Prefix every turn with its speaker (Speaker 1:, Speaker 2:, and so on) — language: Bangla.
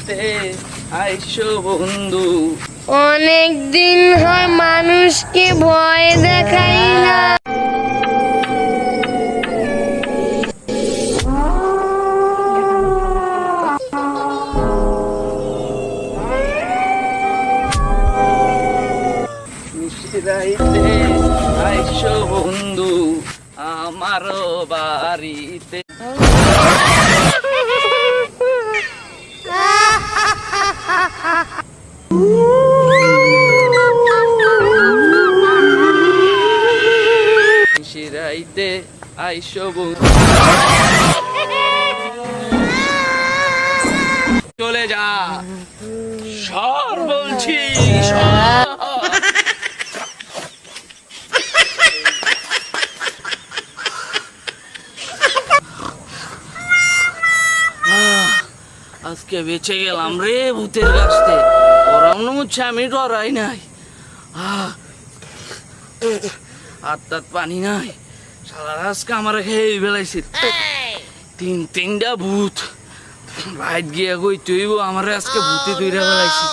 Speaker 1: রাইতে আইসো বন্ধু।
Speaker 2: অনেক দিন হয় মানুষকে ভয় দেখাই না।
Speaker 1: রাইতে আইসো বন্ধু আমারও বাড়িতে। রাইতে আইসো বন্ধু। চলে যা সর বলছি, সর। আজকে বেঁচে গেলাম রে ভূতের কাছতে। ওরা মনে হচ্ছে আমি ডরাই নাই। হাত পানি নাই, সারা আজকে আমার খেয়ে বেলাইছি। তিনটা ভূত বাইর গিয়া কই তুইব আমার আজকে ভূতে তৈরি বেলাইছি।